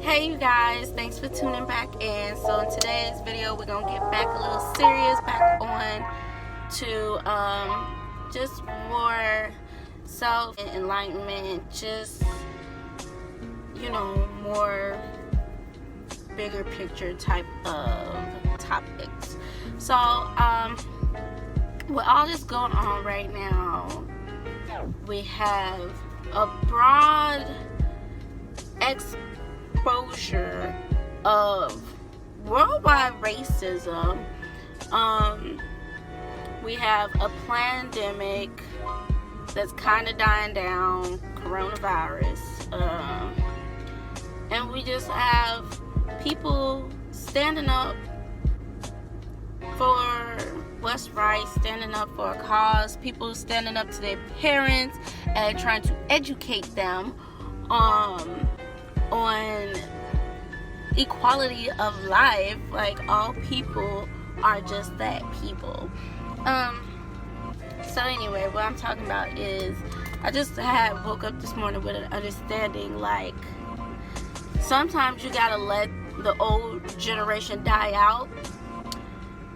Hey you guys, thanks for tuning back in. So in today's video we're gonna get back a little serious, back on to just more self enlightenment, just more bigger picture type of topics. So with all this going on right now, we have a broad exposure of worldwide racism. We have a pandemic that's kind of dying down, coronavirus, and we just have people standing up for what's right, standing up for a cause, people standing up to their parents and trying to educate them on equality of life. Like, all people are just that, people. So anyway, what I'm talking about is I just woke up this morning with an understanding, like, sometimes you gotta let the old generation die out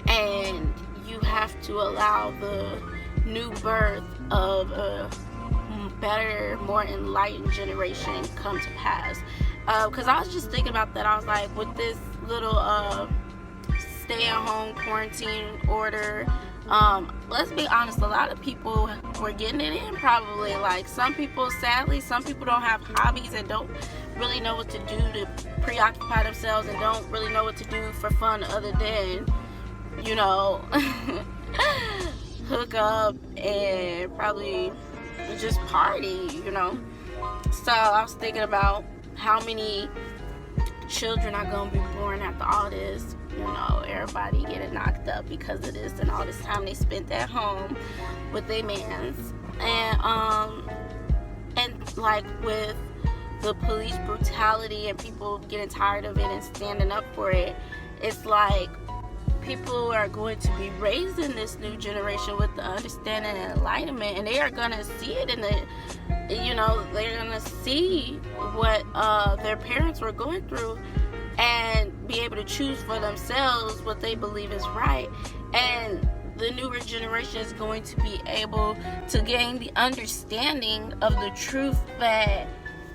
and you have to allow the new birth of a better, more enlightened generation come to pass. Because I was just thinking about that. I was like, with this little stay-at-home quarantine order, let's be honest, a lot of people were getting it in probably. Like, some people, sadly, some people don't have hobbies and don't really know what to do to preoccupy themselves and don't really know what to do for fun other than, hook up and probably just party, So I was thinking about how many children are going to be born after all this, everybody getting knocked up because of this and all this time they spent at home with their mans. And like with the police brutality and people getting tired of it and standing up for it, it's like people are going to be raised in this new generation with the understanding and enlightenment, and they are going to see it in the, they're going to see what their parents were going through and be able to choose for themselves what they believe is right. And the newer generation is going to be able to gain the understanding of the truth that,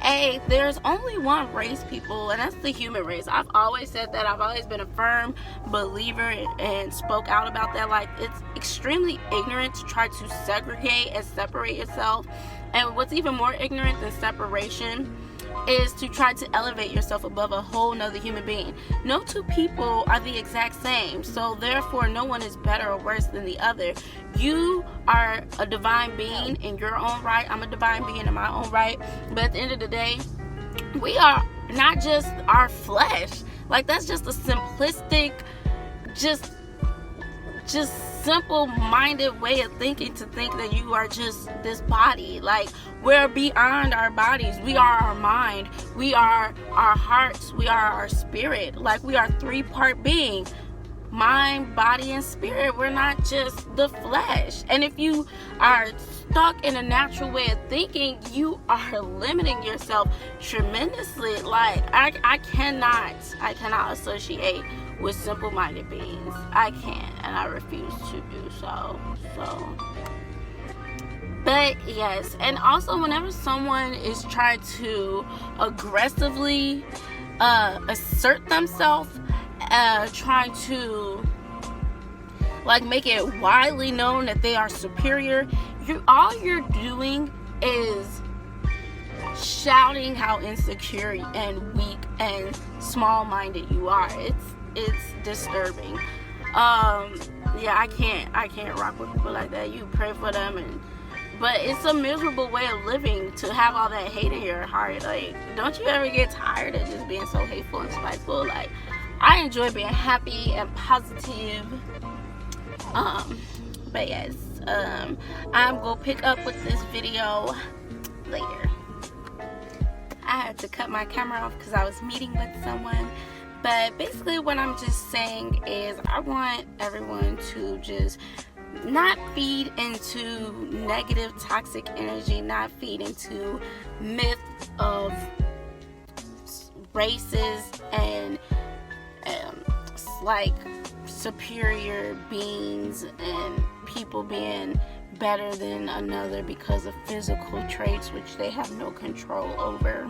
hey, there's only one race, people, and that's the human race. I've always said that. I've always been a firm believer and spoke out about that. Like, it's extremely ignorant to try to segregate and separate yourself. And what's even more ignorant than separation is to try to elevate yourself above a whole nother human being. No two people are the exact same, so therefore no one is better or worse than the other. You are a divine being in your own right. I'm a divine being in my own right. But at the end of the day, we are not just our flesh. Like, that's just a simplistic, just simple-minded way of thinking, to think that you are just this body. Like, we're beyond our bodies. We are our mind. We are our hearts. We are our spirit. Like, we are three-part being. Mind, body, and spirit. We're not just the flesh. And if you are stuck in a natural way of thinking, you are limiting yourself tremendously. Like, I cannot associate with simple-minded beings. I can't, and I refuse to do so. But yes, and also whenever someone is trying to aggressively assert themselves, trying to like make it widely known that they are superior, all you're doing is shouting how insecure and weak and small-minded you are. It's disturbing. I can't rock with people like that. You pray for them, but it's a miserable way of living to have all that hate in your heart. Like, don't you ever get tired of just being so hateful and spiteful? Like, I enjoy being happy and positive. But yes, I'm gonna pick up with this video later. I had to cut my camera off because I was meeting with someone. But basically what I'm just saying is, I want everyone to just not feed into negative, toxic energy, not feed into myth of races and like superior beings and people being better than another because of physical traits which they have no control over.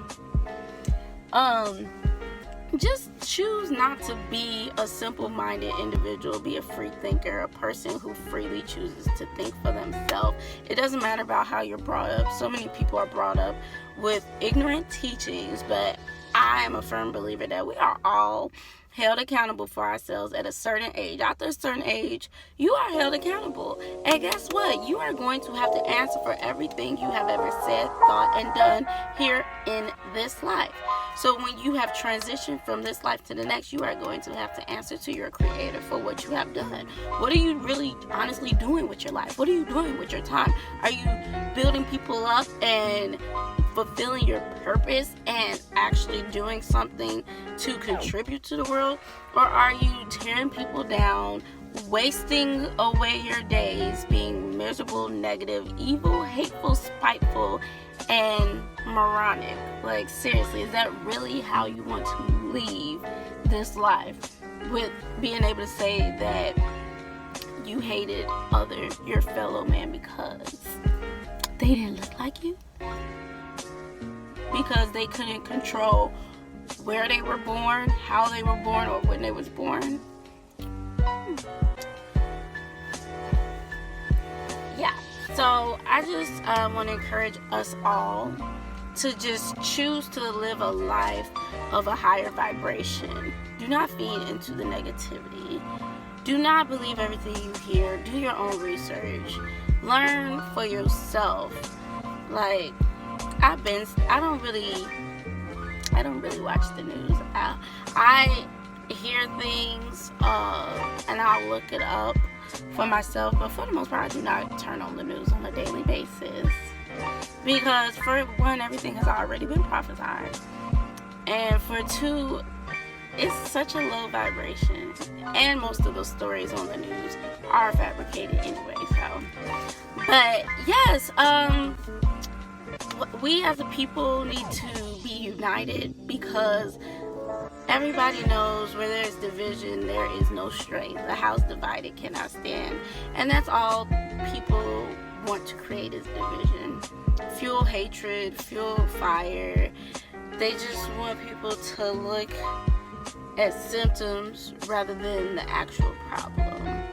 Just choose not to be a simple-minded individual. Be a free thinker, a person who freely chooses to think for themselves. It doesn't matter about how you're brought up. So many people are brought up with ignorant teachings, but I am a firm believer that we are all held accountable for ourselves at a certain age. After a certain age, you are held accountable. And guess what? You are going to have to answer for everything you have ever said, thought, and done here in this life. So when you have transitioned from this life to the next, you are going to have to answer to your Creator for what you have done. What are you really honestly doing with your life? What are you doing with your time? Are you building people up and fulfilling your purpose and actually doing something to contribute to the world? Or are you tearing people down, wasting away your days, being miserable, negative, evil, hateful, spiteful, and moronic? Like, seriously, is that really how you want to leave this life? With being able to say that you hated your fellow man because they didn't look like you? Because they couldn't control where they were born, how they were born, or when they was born. Yeah, so I just want to encourage us all to just choose to live a life of a higher vibration. Do not feed into the negativity. Do not believe everything you hear. Do your own research. Learn for yourself. Like, I don't really watch the news. I hear things and I'll look it up for myself, but for the most part I do not turn on the news on a daily basis, because for one, everything has already been prophesied, and for two, it's such a low vibration, and most of those stories on the news are fabricated anyway. So, but yes, we as a people need to be united, because everybody knows where there is division, there is no strength. A house divided cannot stand. And that's all people want to create, is division. Fuel hatred, fuel fire. They just want people to look at symptoms rather than the actual problem.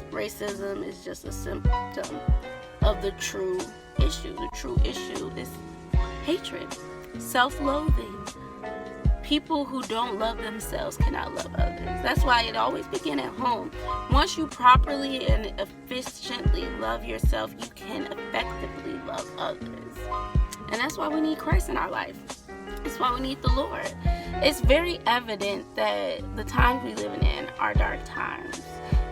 Racism is just a symptom of the true issue. The true issue is hatred, self-loathing. People who don't love themselves cannot love others. That's why it always begins at home. Once you properly and efficiently love yourself, you can effectively love others. And that's why we need Christ in our life. That's why we need the Lord. It's very evident that the times we live in are dark times.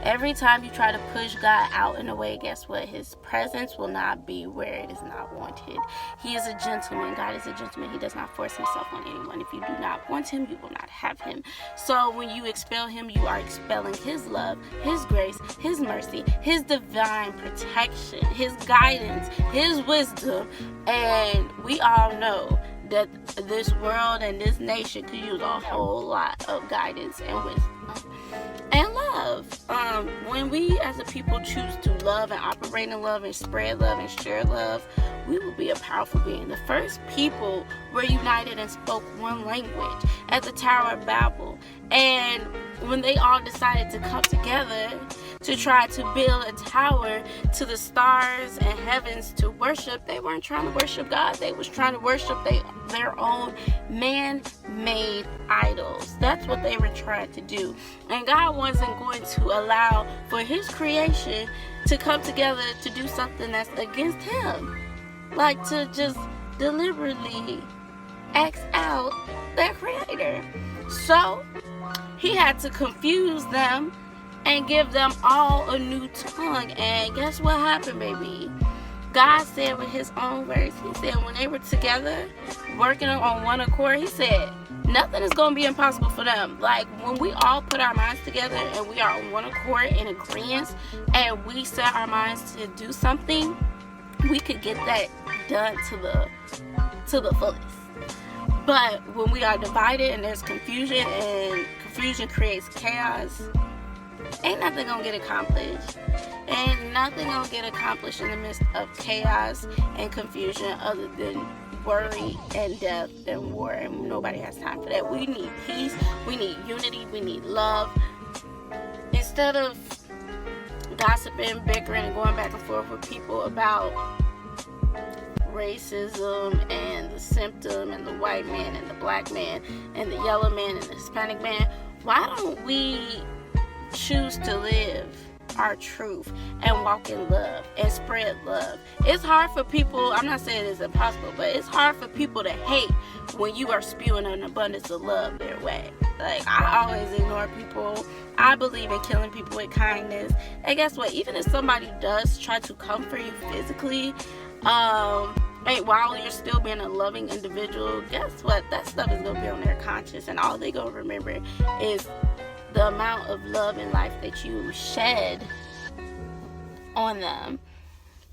Every time you try to push God out in a way, guess what? His presence will not be where it is not wanted. He is a gentleman. God is a gentleman. He does not force himself on anyone. If you do not want him, you will not have him. So when you expel him, you are expelling his love, his grace, his mercy, his divine protection, his guidance, his wisdom. And we all know that this world and this nation could use a whole lot of guidance and wisdom and love. When we as a people choose to love and operate in love and spread love and share love, we will be a powerful being. The first people were united and spoke one language at the Tower of Babel. And when they all decided to come together to try to build a tower to the stars and heavens to worship, they weren't trying to worship God. They was trying to worship their own man-made idols. That's what they were trying to do. And God wasn't going to allow for his creation to come together to do something that's against him. Like to just deliberately X out their creator. So he had to confuse them and give them all a new tongue. And guess what happened, baby? God said with his own words, he said when they were together, working on one accord, he said, nothing is going to be impossible for them. Like, when we all put our minds together and we are on one accord in agreement, and we set our minds to do something, we could get that done to the fullest. But when we are divided and there's confusion, and confusion creates chaos, ain't nothing gonna get accomplished. Ain't nothing gonna get accomplished in the midst of chaos and confusion other than worry and death and war, and nobody has time for that. We need peace, we need unity, we need love. Instead of gossiping, bickering, and going back and forth with people about racism and the symptom and the white man and the black man and the yellow man and the Hispanic man, why don't we choose to live our truth and walk in love and spread love? It's hard for people, I'm not saying it's impossible, but it's hard for people to hate when you are spewing an abundance of love their way. Like, I always ignore people. I believe in killing people with kindness. And guess what? Even if somebody does try to come for you physically, while you're still being a loving individual, guess what? That stuff is gonna be on their conscience, and all they gonna remember is the amount of love and life that you shed on them.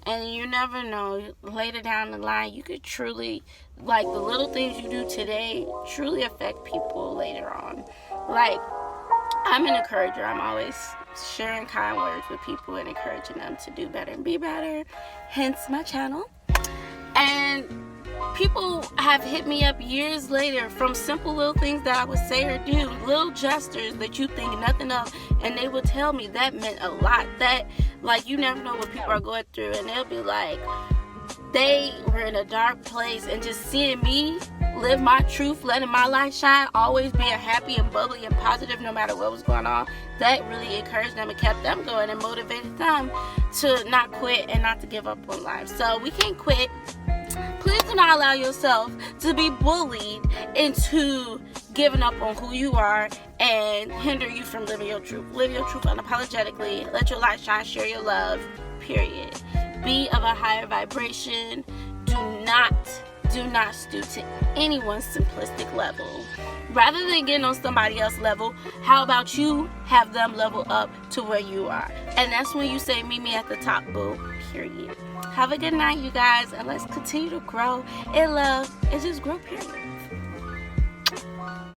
And you never know, later down the line, you could truly, like, the little things you do today truly affect people later on. Like, I'm an encourager. I'm always sharing kind words with people and encouraging them to do better and be better, hence my channel. And people have hit me up years later from simple little things that I would say or do, little gestures that you think nothing of, and they would tell me that meant a lot. That, like, you never know what people are going through, and they'll be like, they were in a dark place, and just seeing me live my truth, letting my light shine, always being happy and bubbly and positive no matter what was going on, that really encouraged them and kept them going and motivated them to not quit and not to give up on life. So we can't quit. Please do not allow yourself to be bullied into giving up on who you are and hinder you from living your truth. Live your truth unapologetically. Let your light shine. Share your love. Period. Be of a higher vibration. Do not stoop to anyone's simplistic level. Rather than getting on somebody else's level, how about you have them level up to where you are? And that's when you say, meet me at the top, boo. Period. Have a good night, you guys, and let's continue to grow in love and just grow, period.